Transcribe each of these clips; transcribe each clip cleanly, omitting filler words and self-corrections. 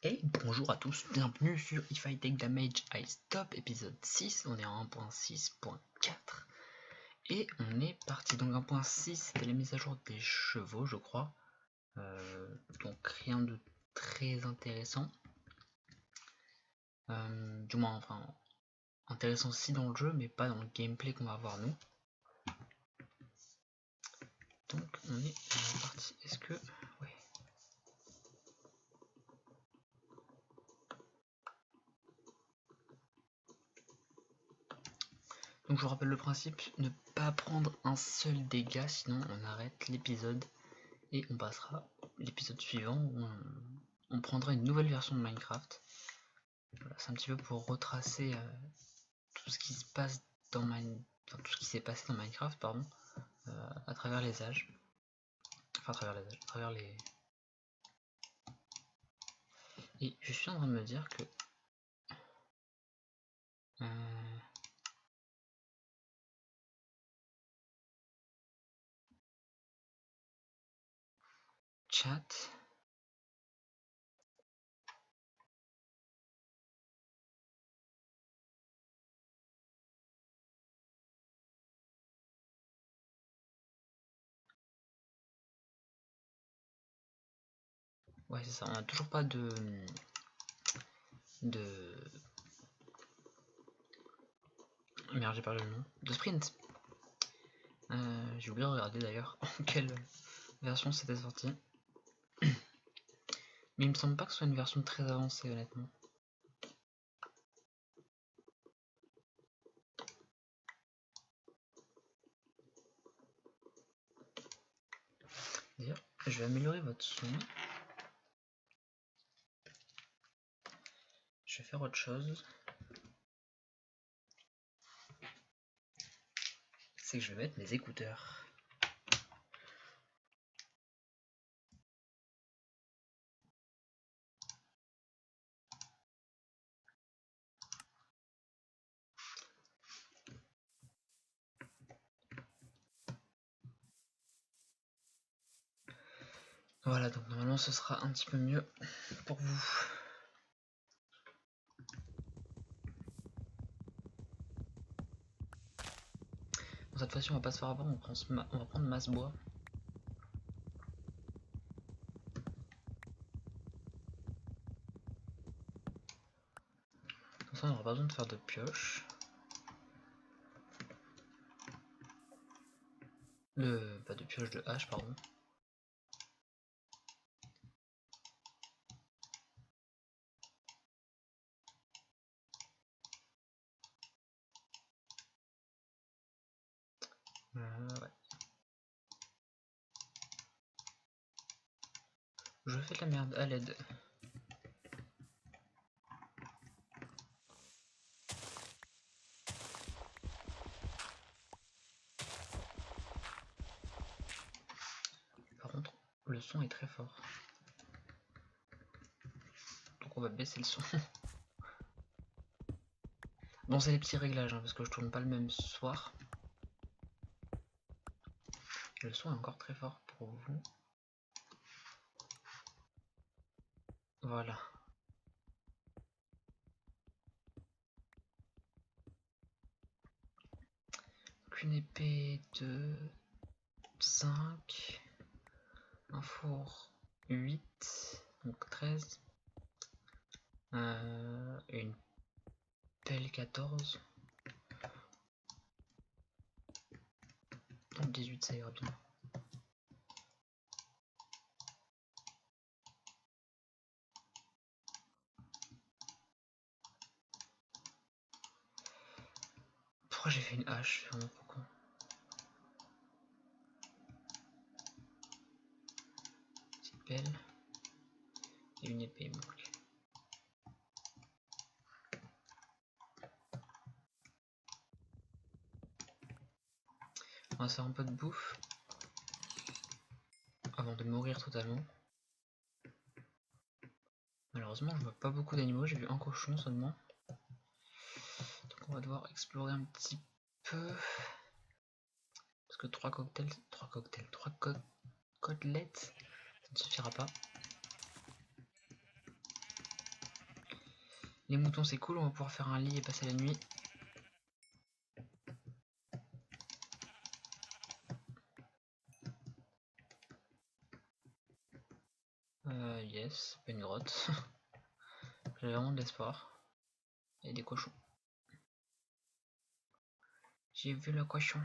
Et bonjour à tous, bienvenue sur If I Take Damage I Stop, épisode 6, on est en 1.6.4 et on est parti. Donc 1.6 c'était la mise à jour des chevaux je crois, donc rien de très intéressant, du moins enfin intéressant si dans le jeu mais pas dans le gameplay qu'on va voir nous. Donc on est parti, est-ce que... ouais. Donc je vous rappelle le principe, ne pas prendre un seul dégât sinon on arrête l'épisode et on passera l'épisode suivant où on prendra une nouvelle version de Minecraft. Voilà, c'est un petit peu pour retracer tout ce qui se passe dans tout ce qui s'est passé dans Minecraft, pardon, à travers les âges. Enfin à travers les... Et je suis en train de me dire que chat. Ouais c'est ça, on a toujours pas de merde j'ai perdu le nom. De sprint. J'ai oublié de regarder d'ailleurs en quelle version c'était sorti. Mais il me semble pas que ce soit une version très avancée honnêtement. D'ailleurs, je vais améliorer votre son. Je vais faire autre chose. C'est que je vais mettre mes écouteurs. Voilà, donc normalement ce sera un petit peu mieux pour vous. Bon, cette fois-ci on va pas se faire avoir, on va prendre masse bois. Comme ça on n'aura pas besoin de faire de pioche. Pas de pioche, de hache pardon. Ouais. Je fais de la merde, à l'aide. Par contre, le son est très fort. Donc on va baisser le son. Bon c'est les petits réglages hein, parce que je tourne pas le même soir. Et le son est encore très fort pour vous. Voilà. Donc une épée de 5. Un four 8. Donc 13. Une pelle 14. Donc 18 ça ira bien. Pourquoi j'ai fait une hache? Vraiment pourquoi? Petite pelle. Et une épée il manque. On va se faire un peu de bouffe. Avant de mourir totalement. Malheureusement je vois pas beaucoup d'animaux, j'ai vu un cochon seulement. Donc on va devoir explorer un petit peu. Parce que 3 côtelettes, ça ne suffira pas. Les moutons c'est cool, on va pouvoir faire un lit et passer la nuit. Yes, c'est pas une grotte. J'ai vraiment de l'espoir. Il y a des cochons. J'ai vu le cochon.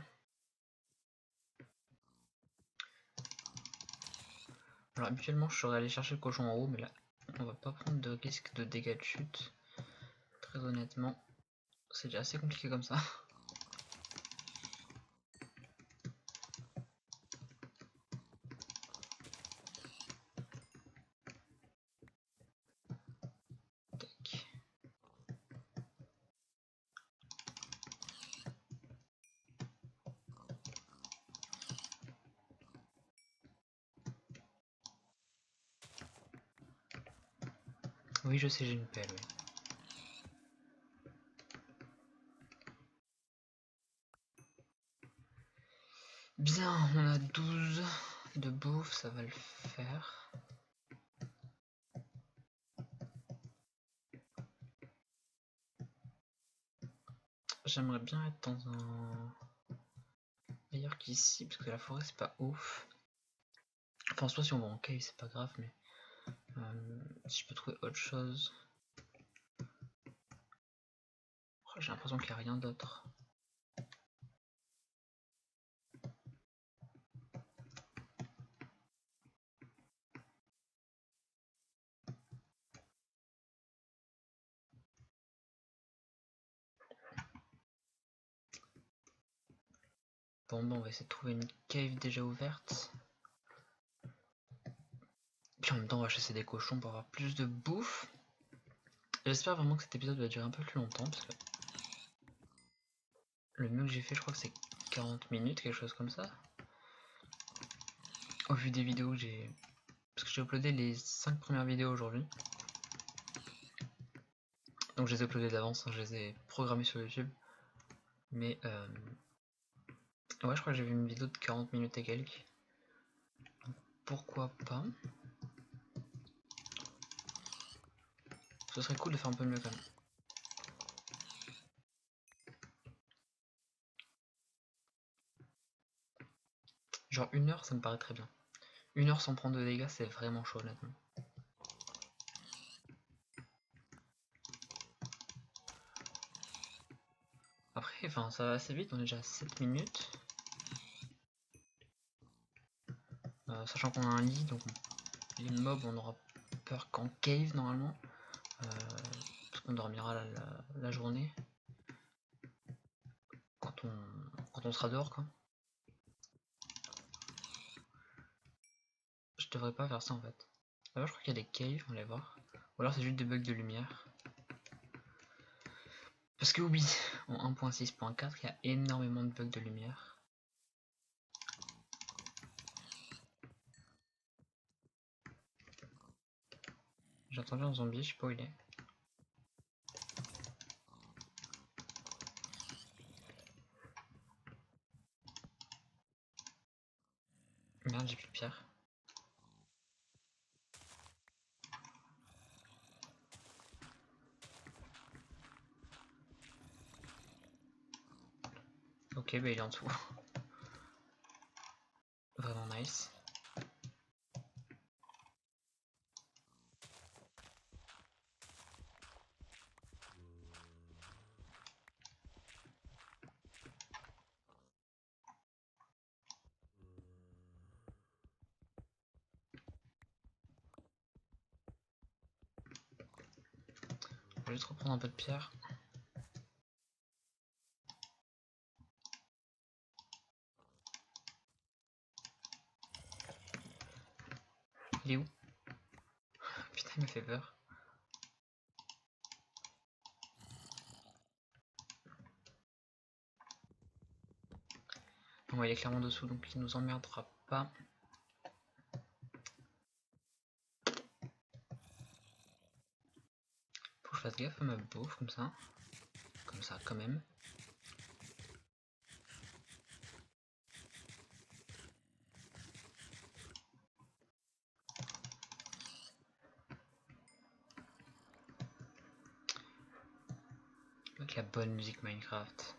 Alors habituellement je serais allé chercher le cochon en haut, mais là on va pas prendre de risque de dégâts de chute. Très honnêtement, c'est déjà assez compliqué comme ça. Tac. Oui, je sais, j'ai une pelle, oui. Bien, on a 12 de bouffe, ça va le faire. J'aimerais bien être dans un meilleur qu'ici, parce que la forêt c'est pas ouf. Enfin, soit si on va en cave, c'est pas grave, mais si je peux trouver autre chose. Oh, j'ai l'impression qu'il n'y a rien d'autre. Bon, on va essayer de trouver une cave déjà ouverte. Puis en même temps, on va chasser des cochons pour avoir plus de bouffe. J'espère vraiment que cet épisode va durer un peu plus longtemps, parce que le mieux que j'ai fait, je crois que c'est 40 minutes, quelque chose comme ça. Au vu des vidéos que j'ai... Parce que j'ai uploadé les 5 premières vidéos aujourd'hui. Donc je les ai uploadées d'avance, hein, je les ai programmées sur YouTube. Mais ouais, je crois que j'ai vu une vidéo de 40 minutes et quelques. Donc, pourquoi pas. Ce serait cool de faire un peu mieux quand même. Genre 1 heure, ça me paraît très bien. 1 heure sans prendre de dégâts, c'est vraiment chaud honnêtement. Après, enfin, ça va assez vite, on est déjà à 7 minutes. Sachant qu'on a un lit, donc les mobs, on aura peur qu'en cave normalement. Parce qu'on dormira la journée. Quand on sera dehors, quoi. Je devrais pas faire ça en fait. D'abord, je crois qu'il y a des caves, on va les voir. Ou alors c'est juste des bugs de lumière. Parce que oui, en 1.6.4, il y a énormément de bugs de lumière. J'ai entendu un zombie, je sais pas où il est. Merde, j'ai plus de pierre. Ok, bah il est en dessous. Vraiment nice. Je vais juste reprendre un peu de pierre. Il est où? Putain, il me fait peur. Bon, il est clairement dessous, donc il nous emmerdera pas. Faut que je fasse gaffe à ma bouffe, comme ça. Comme ça, quand même. avec la bonne musique Minecraft.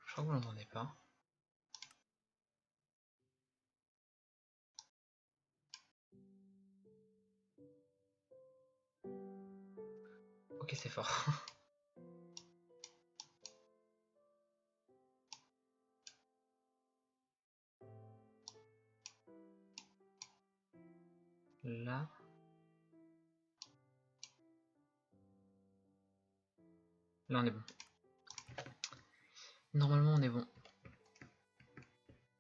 Je crois que vous l'entendez pas. Ok, c'est fort. Là. Là on est bon. Normalement on est bon.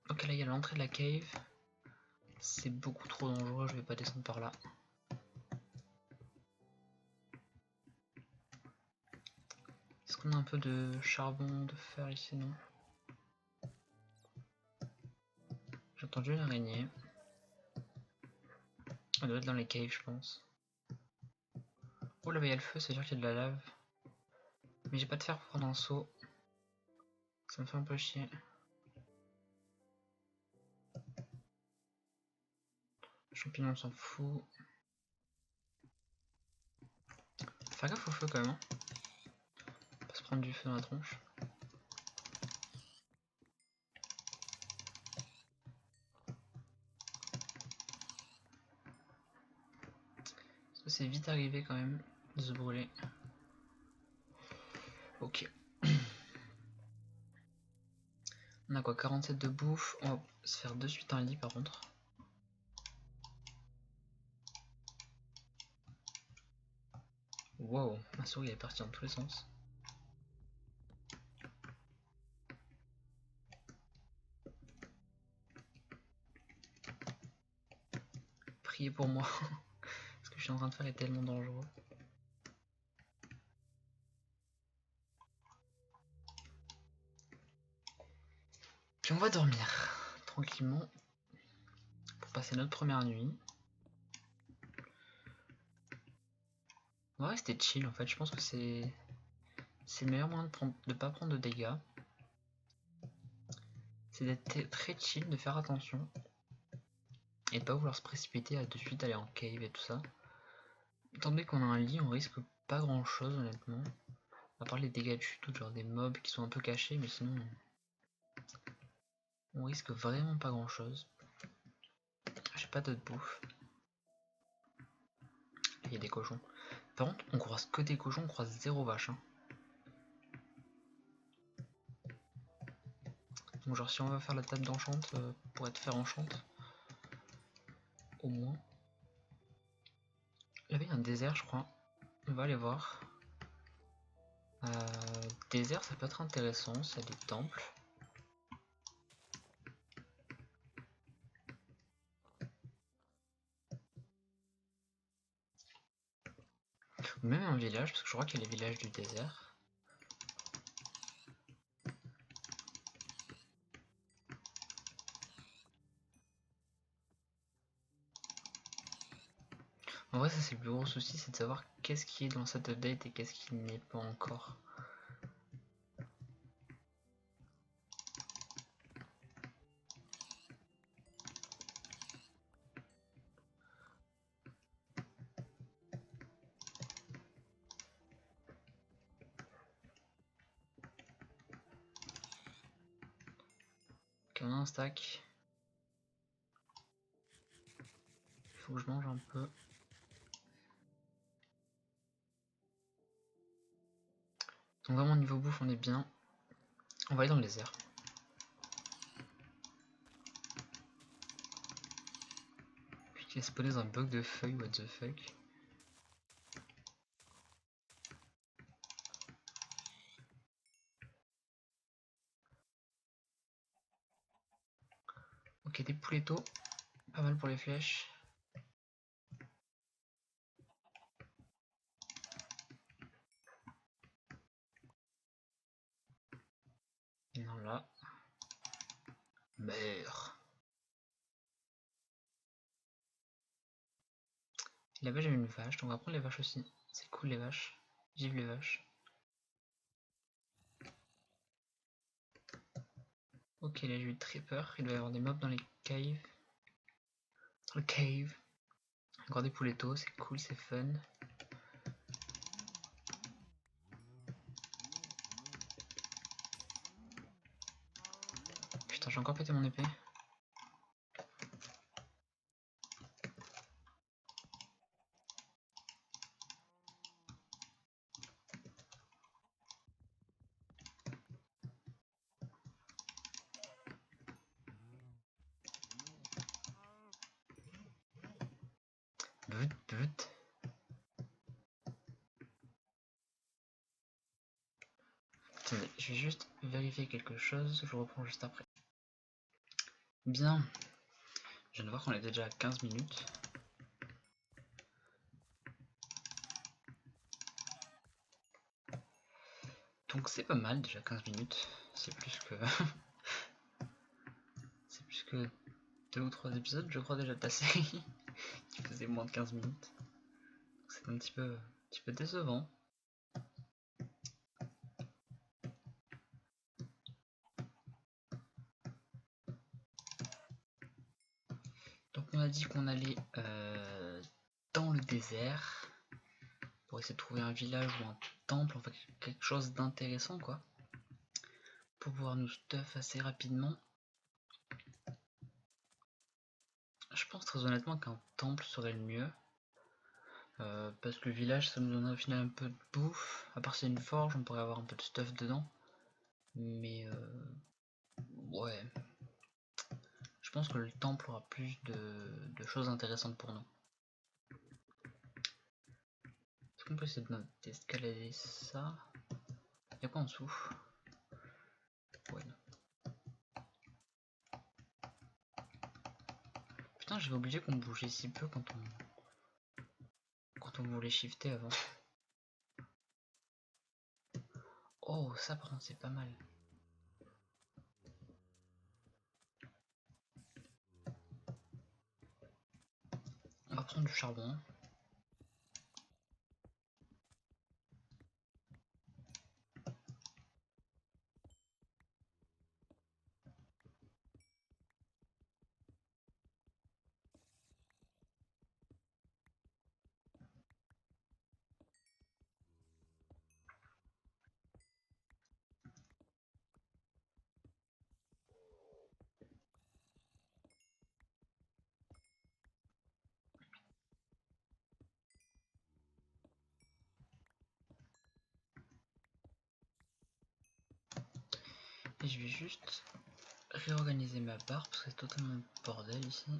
Ok, là il y a l'entrée de la cave. C'est beaucoup trop dangereux, je vais pas descendre par là. Est-ce qu'on a un peu de charbon, de fer ici? Non. J'ai entendu une araignée. Elle doit être dans les caves, je pense. Oh là-bas il y a le feu, ça veut dire qu'il y a de la lave. Mais j'ai pas de fer pour prendre un seau. Ça me fait un peu chier. Champignons, on s'en fout. Faire gaffe au feu quand même. Hein. Pas se prendre du feu dans la tronche. C'est vite arrivé quand même de se brûler. Ok. On a quoi, 47 de bouffe. On va se faire de suite un lit par contre. Wow, ma souris est partie dans tous les sens. Priez pour moi. Ce que je suis en train de faire est tellement dangereux. Puis on va dormir tranquillement pour passer notre première nuit. On va rester chill en fait, je pense que c'est le meilleur moyen de pas prendre de dégâts. C'est d'être très chill, de faire attention. Et de pas vouloir se précipiter à de suite aller en cave et tout ça. Étant donné qu'on a un lit, on risque pas grand chose honnêtement. À part les dégâts de chute ou genre des mobs qui sont un peu cachés, mais sinon on risque vraiment pas grand chose. J'ai pas d'autre bouffe. Il y a des cochons. Par contre, on croise que des cochons, on croise zéro vache. Hein. Donc genre si on va faire la table d'enchante pour être faire enchante, au moins. Là-bas il y a un désert je crois. On va aller voir. Désert ça peut être intéressant, ça a des temples. Ou même un village, parce que je crois qu'il y a les villages du désert. En vrai ça c'est le plus gros souci, c'est de savoir qu'est-ce qui est dans cette update et qu'est-ce qui n'est pas encore. Ok, on a un stack. Il faut que je mange un peu. Donc vraiment niveau bouffe on est bien. On va aller dans le désert. Puis qui est spawné dans un bloc de feuilles, what the fuck. Ok, des poulettos, pas mal pour les flèches. Non là. Meurs. Là-bas j'ai une vache, donc on va prendre les vaches aussi. C'est cool les vaches. Vive les vaches. Ok, là j'ai eu très peur. Il doit y avoir des mobs dans les caves. Dans le cave. Encore des poulettos, c'est cool, c'est fun. encore pété mon épée. But. Attendez, je vais juste vérifier quelque chose, je reprends juste après. Bien. Je viens de voir qu'on était déjà à 15 minutes. Donc c'est pas mal déjà 15 minutes. C'est plus que... c'est plus que 2 ou 3 épisodes je crois déjà de la série qui faisait moins de 15 minutes. C'est un petit peu décevant. Donc on a dit qu'on allait dans le désert pour essayer de trouver un village ou un temple, enfin quelque chose d'intéressant quoi, pour pouvoir nous stuff assez rapidement. Je pense très honnêtement qu'un temple serait le mieux, parce que le village ça nous donnerait au final un peu de bouffe, à part c'est une forge on pourrait avoir un peu de stuff dedans, mais ouais, je pense que le temple aura plus de choses intéressantes pour nous. Est-ce qu'on peut essayer d'escalader ça? Y'a quoi en dessous? Ouais, non. Putain, j'avais oublié qu'on bougeait si peu quand on voulait shifter avant. Oh, ça par contre c'est pas mal. On va prendre du charbon. Et je vais juste réorganiser ma barre parce que c'est totalement le bordel ici.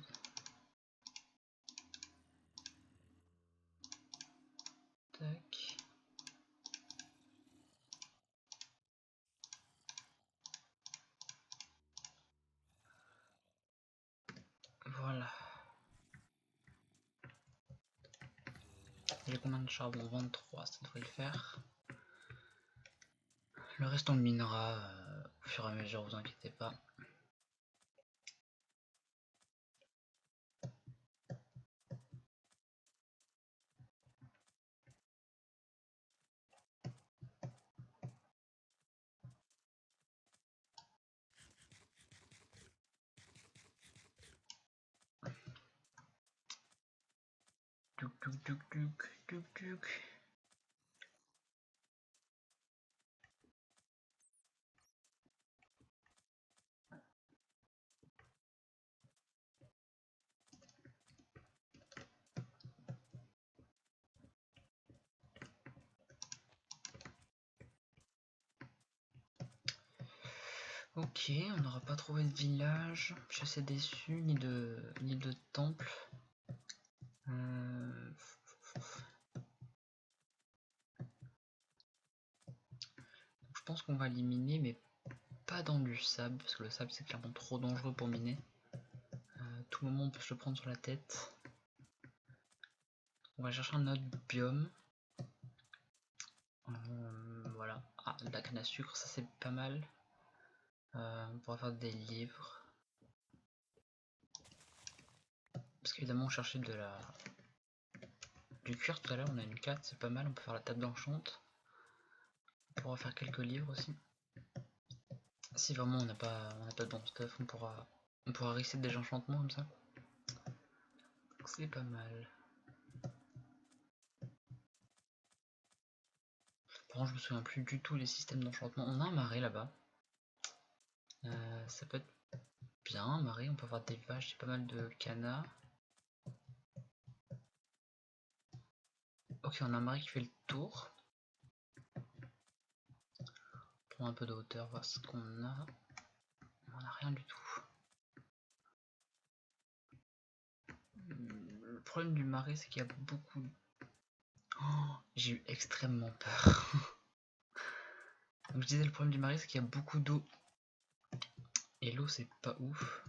Tac. Voilà. J'ai combien de charbon? 23, ça devrait le faire. Le reste on le minera au fur et à mesure, vous inquiétez pas. Tuk. Ok, on n'aura pas trouvé de village. Je suis assez déçu, ni de temple. Je pense qu'on va éliminer, mais pas dans du sable, parce que le sable c'est clairement trop dangereux pour miner. Tout moment on peut se le prendre sur la tête. On va chercher un autre biome. Voilà. Ah, de la canne à sucre, ça c'est pas mal. On pourra faire des livres. Parce qu'évidemment on cherchait du cuir tout à l'heure, on a une 4, c'est pas mal, on peut faire la table d'enchante. On pourra faire quelques livres aussi. Si vraiment on n'a pas de bon stuff, on pourra reset des enchantements comme ça. C'est pas mal. Par contre je me souviens plus du tout les systèmes d'enchantement. On a un marais là-bas. Ça peut être bien, marais, on peut avoir des vaches et pas mal de canards. Ok, on a un marais qui fait le tour. On prend un peu de hauteur, voir ce qu'on a. On n'a rien du tout. Le problème du marais, c'est qu'il y a beaucoup... Oh, j'ai eu extrêmement peur. Donc je disais, le problème du marais, c'est qu'il y a beaucoup d'eau. Et l'eau, c'est pas ouf.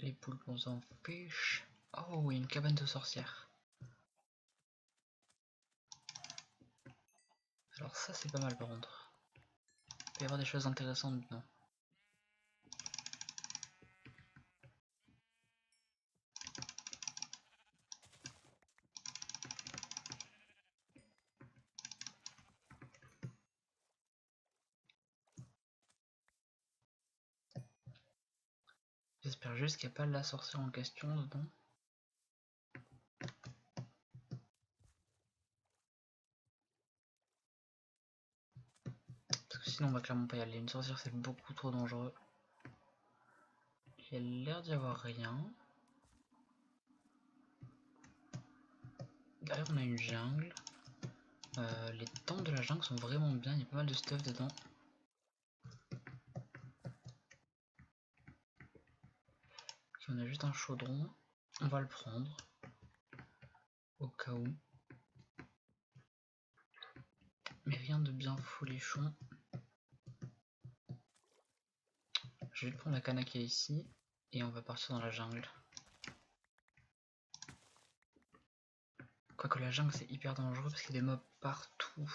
Les poules, on s'en fiche. Oh, il y a une cabane de sorcières. Alors ça, c'est pas mal par contre. Il peut y avoir des choses intéressantes dedans. J'espère juste qu'il n'y a pas la sorcière en question dedans. Parce que sinon on va clairement pas y aller. Une sorcière c'est beaucoup trop dangereux. Il y a l'air d'y avoir rien. Derrière on a une jungle. Les temples de la jungle sont vraiment bien, il y a pas mal de stuff dedans. Ok, on a juste un chaudron. On va le prendre. Au cas où. Mais rien de bien folichon. Je vais prendre la canne qui est ici. Et on va partir dans la jungle. Quoique la jungle c'est hyper dangereux parce qu'il y a des mobs partout.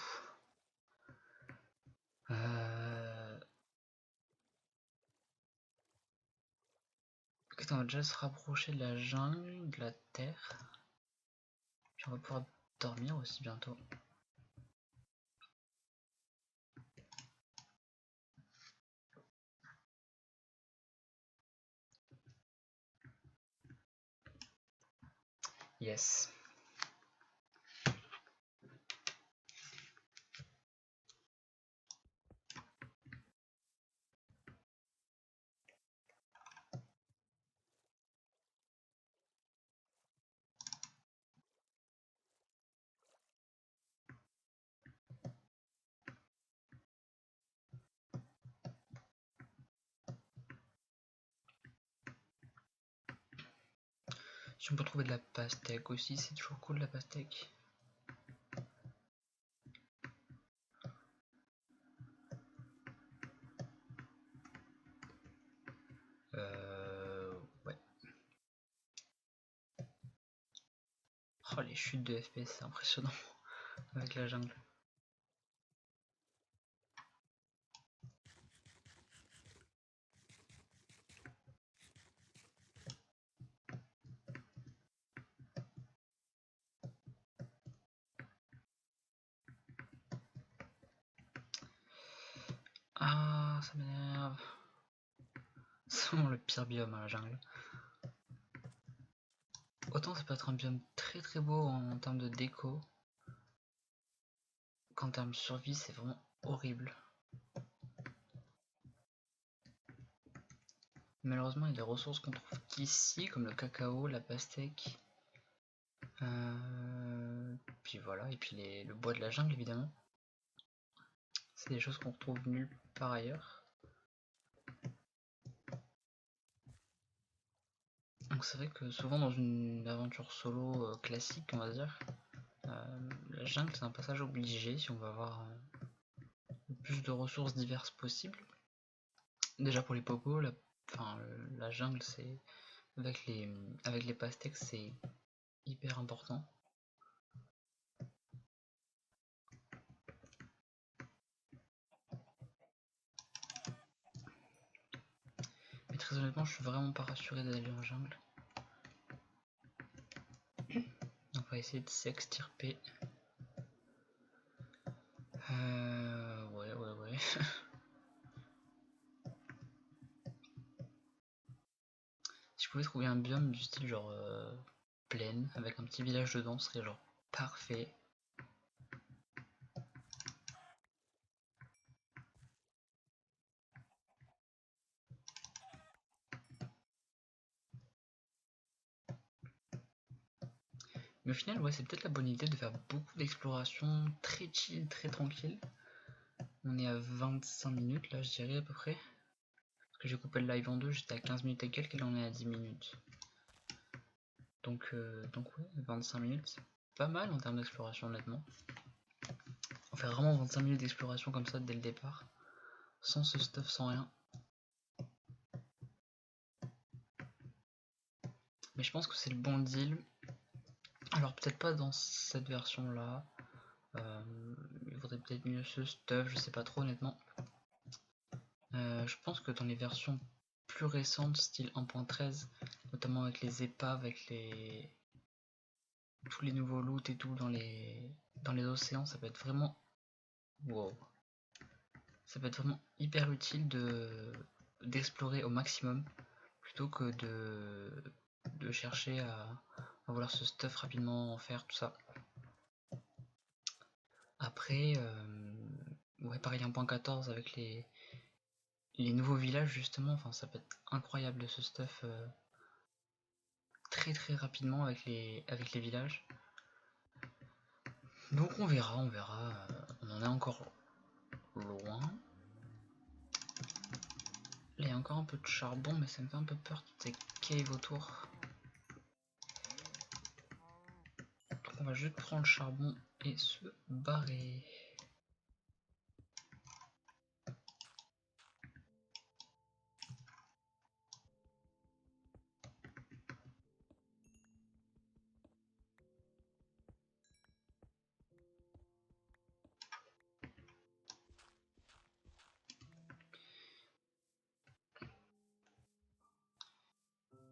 Peut-être on va déjà se rapprocher de la jungle, de la terre. Puis on va pouvoir dormir aussi bientôt. Yes. Si on peut trouver de la pastèque aussi, c'est toujours cool la pastèque. Ouais. Oh les chutes de FPS, c'est impressionnant avec la jungle. Ah, ça m'énerve. C'est vraiment le pire biome à la jungle. Autant ça peut être un biome très très beau en termes de déco, qu'en termes de survie c'est vraiment horrible. Malheureusement il y a des ressources qu'on trouve qu'ici, comme le cacao, la pastèque. Puis voilà, et puis le bois de la jungle évidemment. C'est des choses qu'on retrouve nulle part ailleurs. Donc c'est vrai que souvent dans une aventure solo classique on va dire, la jungle c'est un passage obligé si on veut avoir le plus de ressources diverses possible. Déjà pour les popos, la jungle c'est avec les pastèques c'est hyper important. Mais très honnêtement je suis vraiment pas rassuré d'aller en jungle. Donc on va essayer de s'extirper. Ouais. pouvais trouver un biome du style genre plaine avec un petit village dedans, ce serait genre parfait. Mais au final, ouais, c'est peut-être la bonne idée de faire beaucoup d'exploration, très chill, très tranquille. On est à 25 minutes là, je dirais à peu près. Parce que j'ai coupé le live en deux, j'étais à 15 minutes et quelques, et là on est à 10 minutes. Donc ouais, 25 minutes, c'est pas mal en termes d'exploration honnêtement. On fait vraiment 25 minutes d'exploration comme ça dès le départ. Sans ce stuff, sans rien. Mais je pense que c'est le bon deal. Alors peut-être pas dans cette version là. Il faudrait peut-être mieux ce stuff, je sais pas trop honnêtement. Je pense que dans les versions plus récentes, style 1.13, notamment avec les épaves, avec tous les nouveaux loots et tout dans les océans, ça peut être vraiment wow. Ça peut être vraiment hyper utile d'explorer au maximum plutôt que de chercher à vouloir ce stuff rapidement, en faire tout ça. Après, ouais, pareil 1.14 avec les nouveaux villages justement, enfin ça peut être incroyable de ce stuff très très rapidement avec les villages. Donc on verra, on en est encore loin. Là il y a encore un peu de charbon mais ça me fait un peu peur toutes ces caves autour. Donc on va juste prendre le charbon et se barrer.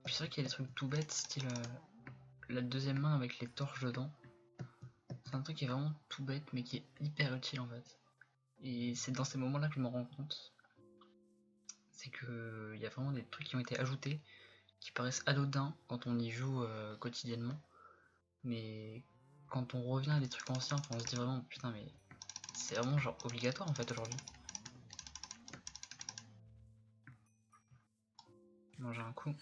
Puis c'est vrai qu'il y a des trucs tout bêtes, style la deuxième main avec les torches dedans. C'est un truc qui est vraiment tout bête mais qui est hyper utile en fait. Et c'est dans ces moments là que je me rends compte. C'est qu'il y a vraiment des trucs qui ont été ajoutés qui paraissent anodins quand on y joue quotidiennement. Mais quand on revient à des trucs anciens, on se dit vraiment putain mais c'est vraiment genre obligatoire en fait aujourd'hui. Manger un coup.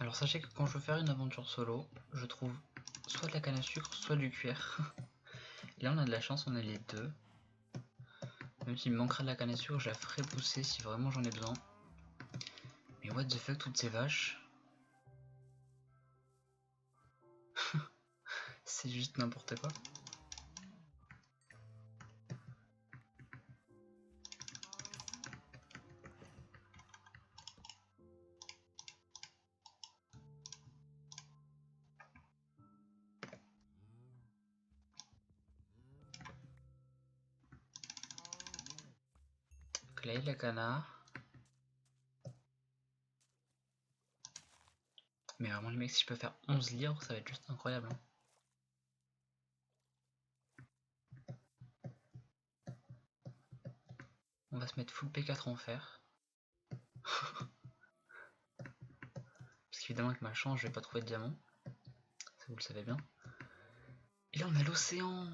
Alors sachez que quand je veux faire une aventure solo, je trouve soit de la canne à sucre, soit du cuir. Et là on a de la chance, on a les deux. Même s'il me manquera de la canne à sucre, je la ferai pousser si vraiment j'en ai besoin. Mais what the fuck toutes ces vaches. C'est juste n'importe quoi. Donc là il y a de la canard. Mais vraiment les mecs, si je peux faire 11 livres, ça va être juste incroyable. Hein. On va se mettre full P4 en fer. Parce qu'évidemment avec ma chance, je vais pas trouver de diamant. Ça vous le savez bien. Et là on a l'océan.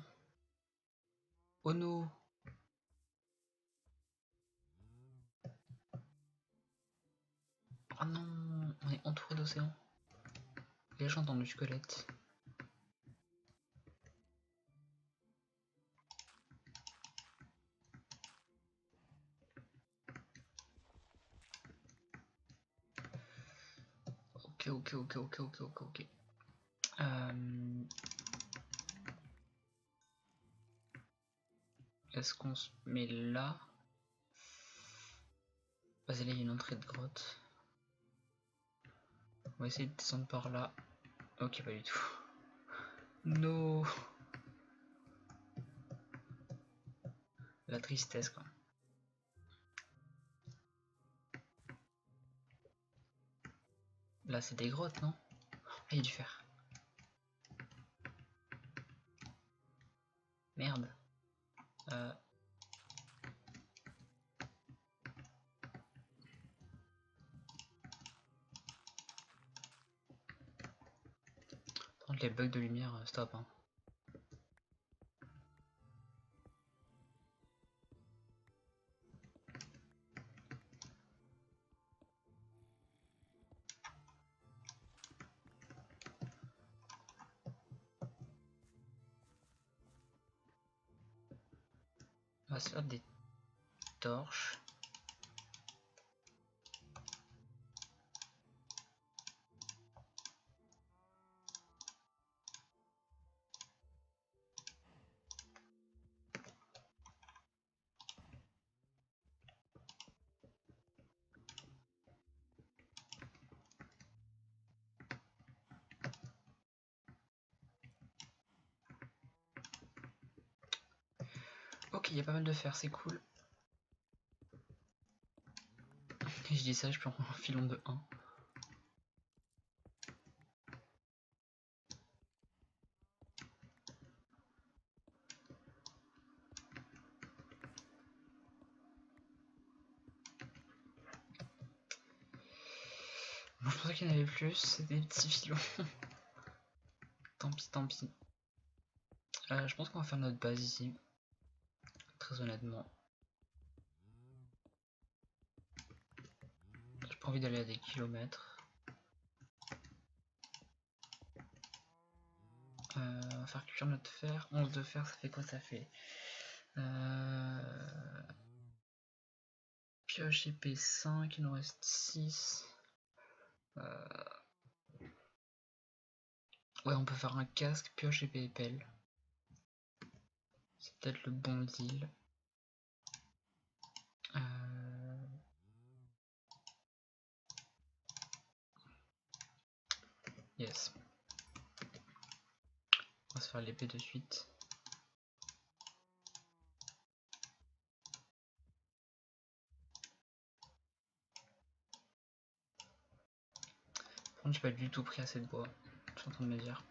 Oh no. Oh non, on est entouré d'océan. Les gens dans du squelette. Ok. Est-ce qu'on se met là? Vas-y, là il y a une entrée de grotte. On va essayer de descendre par là. Ok, pas du tout. No. La tristesse quoi. Là c'est des grottes, non? Ah, il y a du fer. Merde. Les bugs de lumière, stop. Hein. On va se faire des torches. Ok, il y a pas mal de fer, c'est cool. Et je dis ça, je prends un filon de 1. Bon, je pensais qu'il y en avait plus, c'est des petits filons. Tant pis, tant pis. Je pense qu'on va faire notre base ici. Très honnêtement. J'ai pas envie d'aller à des kilomètres. On va faire cuire notre fer. 11 de fer, ça fait quoi? Ça fait pioche épée 5, il nous reste 6. Ouais, on peut faire un casque, pioche épée et pelle. C'est peut-être le bon deal. Yes. On va se faire l'épée de suite. Par contre, j'ai pas du tout pris assez de bois. Je suis en train de me dire.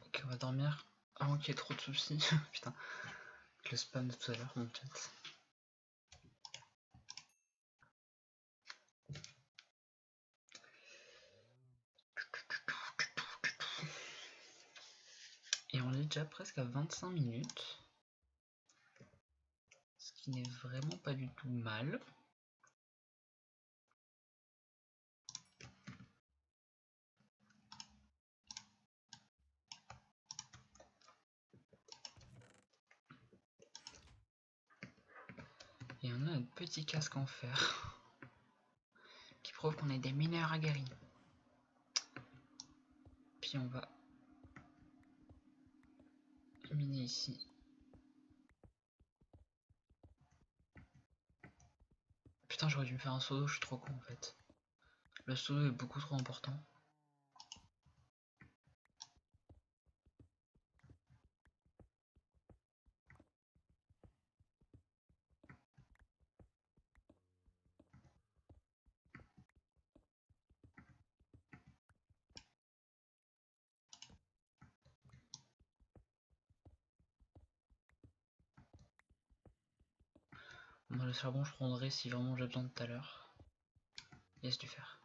Ok, on va dormir avant qu'il y ait trop de soucis. Putain, le spam de tout à l'heure, mon chat. Et on est déjà presque à 25 minutes. Ce qui n'est vraiment pas du tout mal. Et on a un petit casque en fer qui prouve qu'on est des mineurs aguerris. Puis on va miner ici. Putain, j'aurais dû me faire un seau d'eau, je suis trop con en fait. Le seau d'eau est beaucoup trop important. Moi, le charbon, je prendrai si vraiment j'ai besoin de tout à l'heure. Yes, du fer.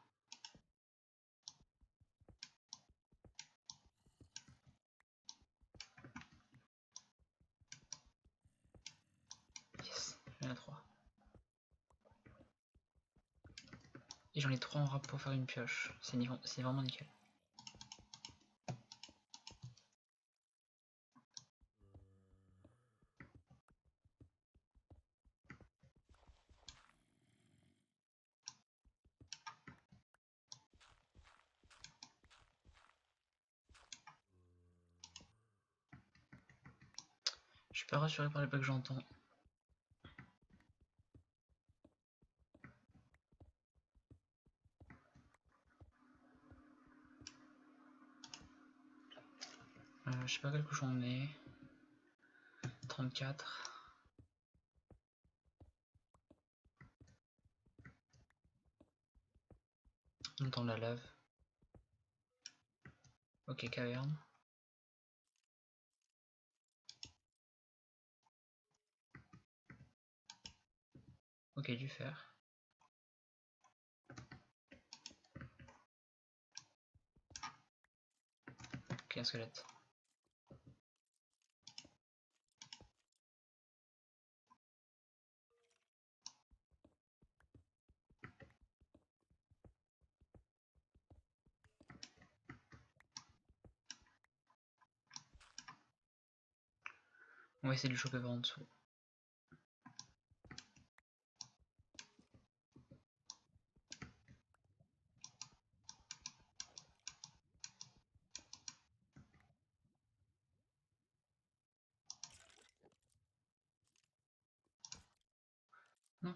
Yes, j'en ai 3. Et j'en ai 3 en rap pour faire une pioche. C'est vraiment nickel. suis pas rassuré par les pas que j'entends. Je sais pas quel couche on est. 34. On entend la lave. Ok, caverne. Ok, du fer. Ok, un squelette. On va essayer de le choper par en dessous. Non.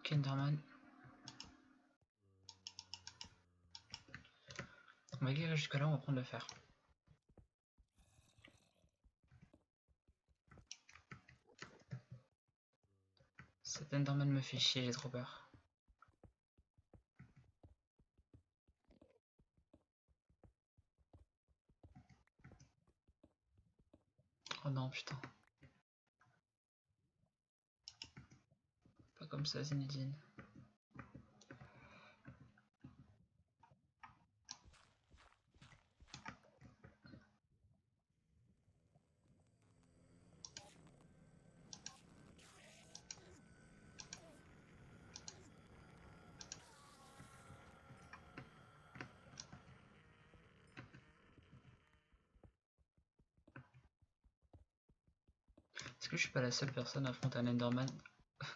Ok, Enderman. On va guérir jusqu'à là, on va prendre le fer. Cet Enderman me fait chier, j'ai trop peur. Oh non, putain. Pas comme ça, Zinedine. Est-ce que je suis pas la seule personne à affronter un Enderman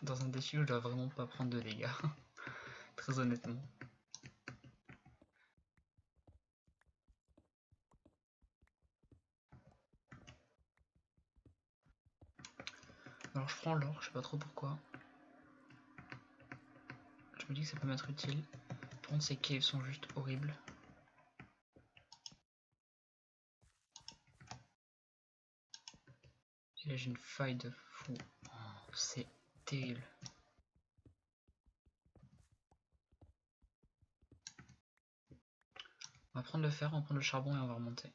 dans un défi où je dois vraiment pas prendre de dégâts? Très honnêtement. Alors je prends l'or, je sais pas trop pourquoi. Je me dis que ça peut m'être utile. Par contre ces caves sont juste horribles. Et là j'ai une faille de fou. Oh, c'est terrible. On va prendre le fer, on va prendre le charbon et on va remonter.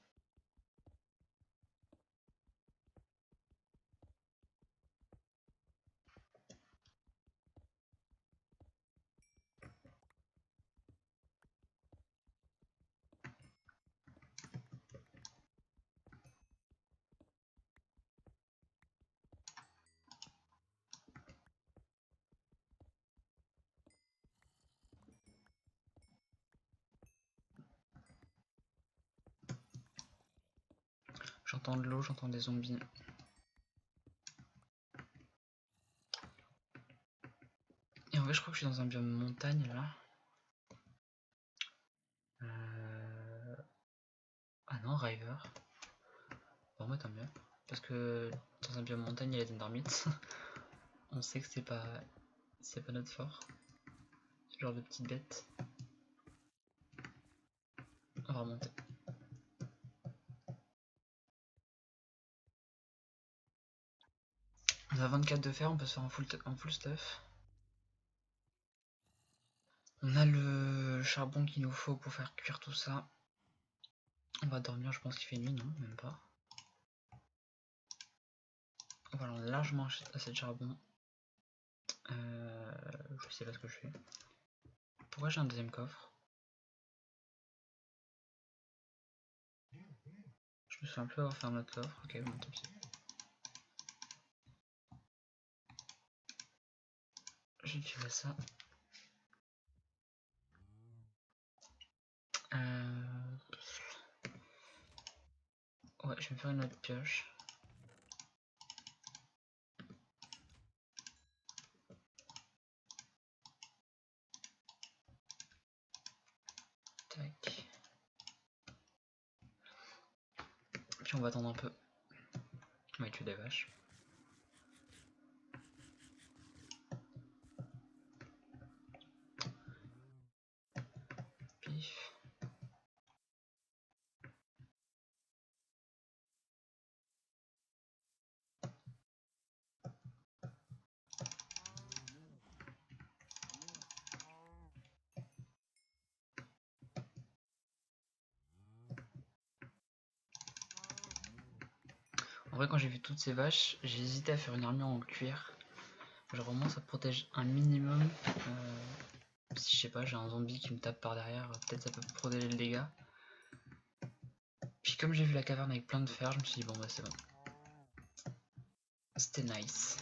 J'entends de l'eau, j'entends des zombies. Et en vrai je crois que je suis dans un biome montagne là. Ah non, River. Bon moi tant mieux. Parce que dans un biome montagne il y a les Endermites. On sait que c'est pas notre fort. Ce genre de petites bêtes. On va remonter. On a 24 de fer, on peut se faire en full stuff. On a le charbon qu'il nous faut pour faire cuire tout ça. On va dormir, je pense qu'il fait nuit, non, même pas. Voilà, on a largement assez de charbon. Je sais pas ce que je fais. Pourquoi j'ai un deuxième coffre? Je me souviens plus avoir fait un autre coffre. Ok, bon, tant pis. J'ai tiré ça. Ouais, je vais me faire une autre pioche. Tac. Puis on va attendre un peu. On va tuer des vaches. Pif. En vrai, quand j'ai vu toutes ces vaches, j'ai hésité à faire une armure en cuir. Genre vraiment ça protège un minimum. Si je sais pas, j'ai un zombie qui me tape par derrière, peut-être ça peut protéger le dégât. Puis comme j'ai vu la caverne avec plein de fer, je me suis dit bon bah c'est bon. C'était nice.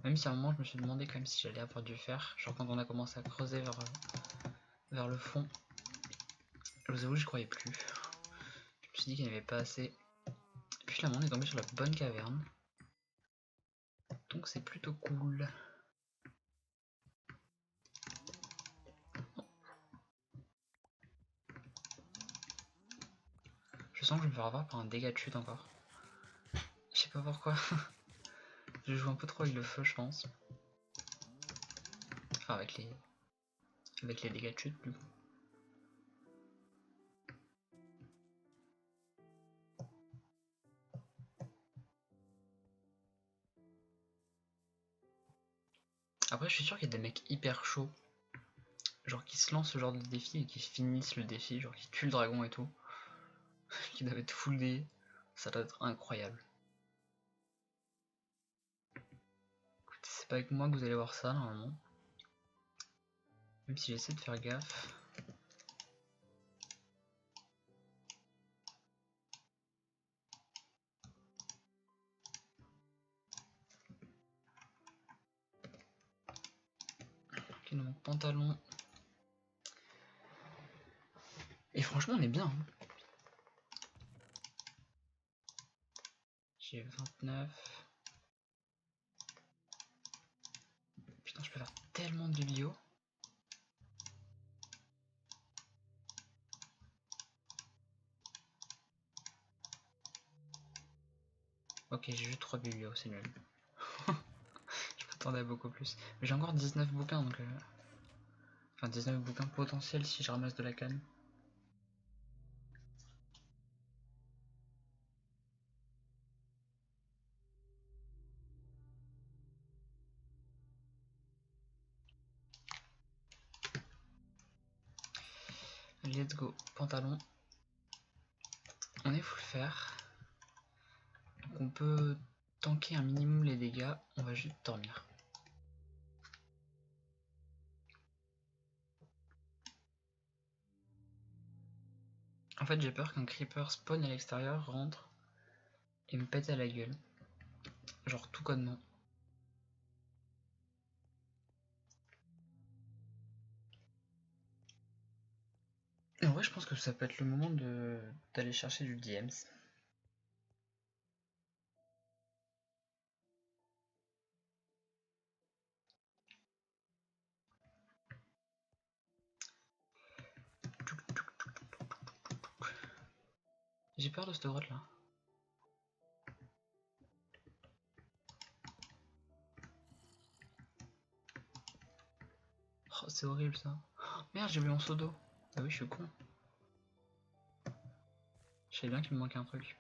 Même si à un moment je me suis demandé quand même si j'allais avoir du fer. Genre quand on a commencé à creuser vers le fond. Je vous avoue je croyais plus. Je me suis dit qu'il n'y avait pas assez. Et puis finalement on est tombé sur la bonne caverne. Donc c'est plutôt cool. Je sens que je vais me faire avoir par un dégât de chute encore. Je sais pas pourquoi. Je joue un peu trop avec le feu je pense. Enfin avec les dégâts de chute du coup. Après je suis sûr qu'il y a des mecs hyper chauds. Genre qui se lancent ce genre de défi et qui finissent le défi. Genre qui tuent le dragon et tout. Qui doivent être full D. Ça doit être incroyable. Écoutez, c'est pas avec moi que vous allez voir ça normalement. Même si j'essaie de faire gaffe. Ok, il nous manque pantalon. Et franchement on est bien. Hein. J'ai 29. Putain je peux faire tellement de biblio. Ok j'ai juste 3 biblios, c'est nul. Je m'attendais à beaucoup plus. Mais j'ai encore 19 bouquins donc... Enfin 19 bouquins potentiels si je ramasse de la canne. Let's go, pantalon. On est full fer. Donc on peut tanker un minimum les dégâts. On va juste dormir. En fait j'ai peur qu'un creeper spawn à l'extérieur, rentre et me pète à la gueule. Genre tout connement. Et en vrai je pense que ça peut être le moment d'aller chercher du DMs. J'ai peur de cette grotte là. Oh c'est horrible ça. Oh, merde j'ai oublié mon seau d'eau. Ah oui je suis con. Je savais bien qu'il me manquait un truc.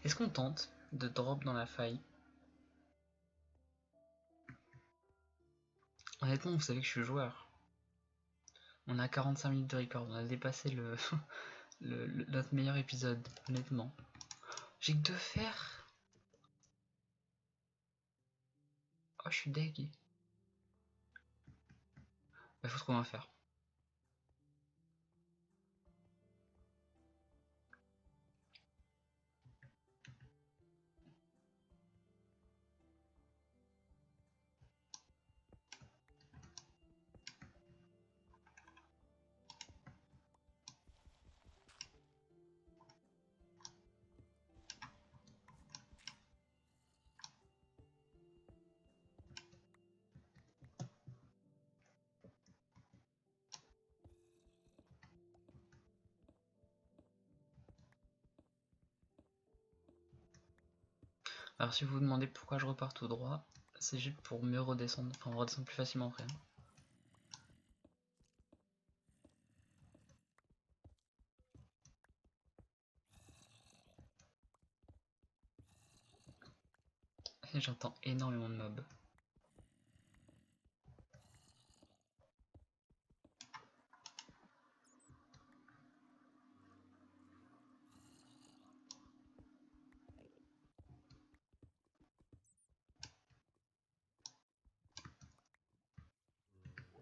Est-ce qu'on tente de drop dans la faille? Honnêtement vous savez que je suis joueur. On a 45 minutes de record, on a dépassé notre meilleur épisode, honnêtement. J'ai que 2 fers. Oh je suis deg. Bah faut trouver un fer. Alors si vous vous demandez pourquoi je repars tout droit, c'est juste pour mieux redescendre, enfin redescendre plus facilement après. Et j'entends énormément de mobs.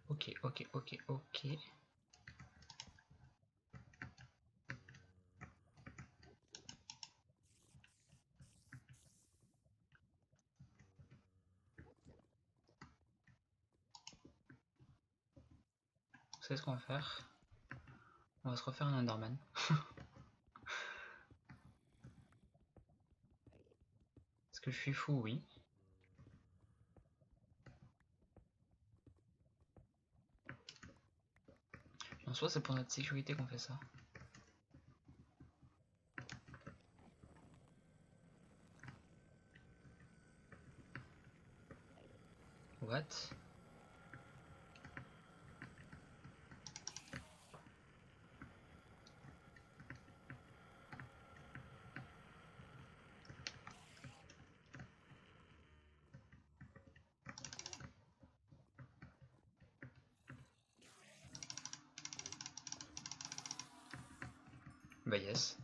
Ok. Vous savez ce qu'on va faire? On va se refaire un Enderman. Est-ce que je suis fou? Oui. En soi, c'est pour notre sécurité qu'on fait ça. What? Bah yes.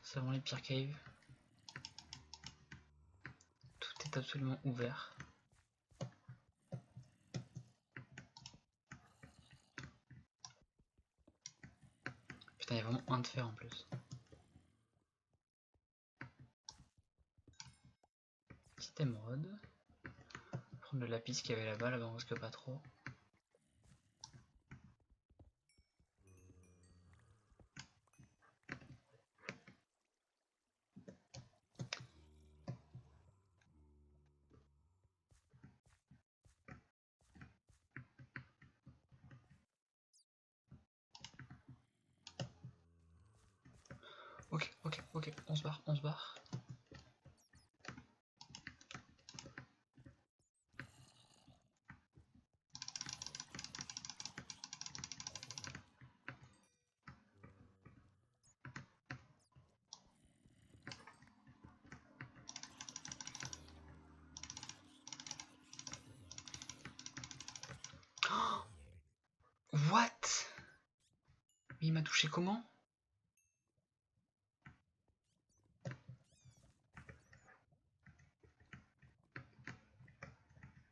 C'est vraiment les pires caves. Tout est absolument ouvert. Putain, il y a vraiment un de fer en plus. Petite émeraude. Prendre le lapis qu'il y avait là-bas, là-bas on risque pas trop. Ok, on se barre. What? Mais il m'a touché comment?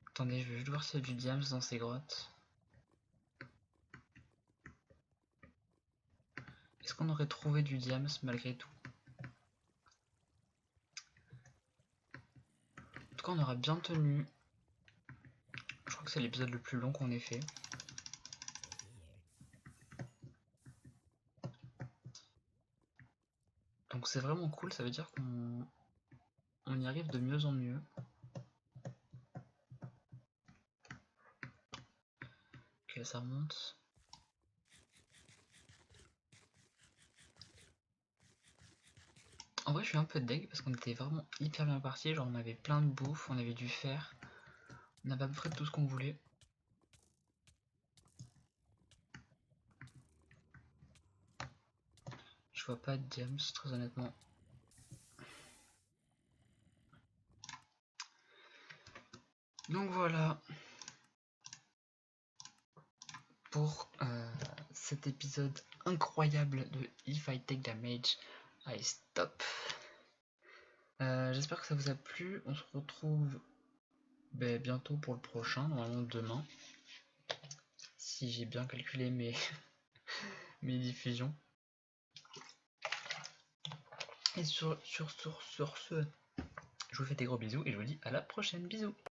Attendez, je vais juste voir s'il y a du diams dans ces grottes. Est-ce qu'on aurait trouvé du diams malgré tout? En tout cas, on aura bien tenu. Je crois que c'est l'épisode le plus long qu'on ait fait. Donc c'est vraiment cool, ça veut dire qu'on y arrive de mieux en mieux. Ok, ça remonte. En vrai, je suis un peu deg parce qu'on était vraiment hyper bien parti. Genre, on avait plein de bouffe, on avait du fer. On avait à peu près tout ce qu'on voulait. Je vois pas de diams, très honnêtement. Donc voilà pour cet épisode incroyable de If I Take Damage, I Stop. J'espère que ça vous a plu. On se retrouve bientôt pour le prochain, normalement demain. Si j'ai bien calculé mes diffusions. Et sur ce, je vous fais des gros bisous et je vous dis à la prochaine. Bisous.